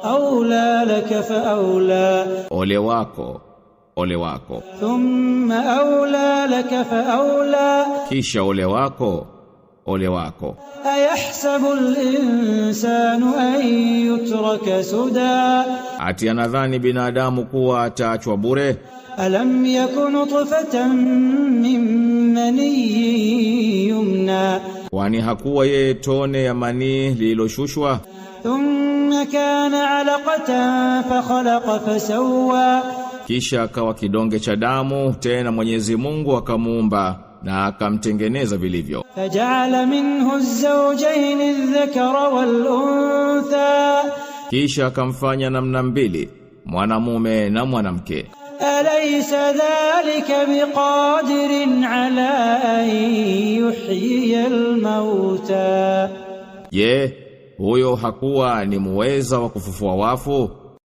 أولى لك فأولى ole wako, ole wako. ثم أولى لك فأولى Kisha ole wako, ole wako. أيحسب الإنسان أن يترك سدى Ati anadhani binadamu kuwa ataachwa bure? ألم يكن نطفة من مني يمنى Kwani hakuwa yeye tone ya manii lililoshushwa? ثم كان علقة فخلق فسوى Kisha akawa kidonge cha damu, tena Mwenyezi Mungu akamuumba na akamtengeneza vilivyo. فجعل منه الزوجين الذكر والأنثى Kisha akamfanya namna mbili, mwanamume na mwanamke. أليس ذلك بقادر على أن يحيي الموتى Je, huyo hakuwa ni muweza wa kufufua wafu?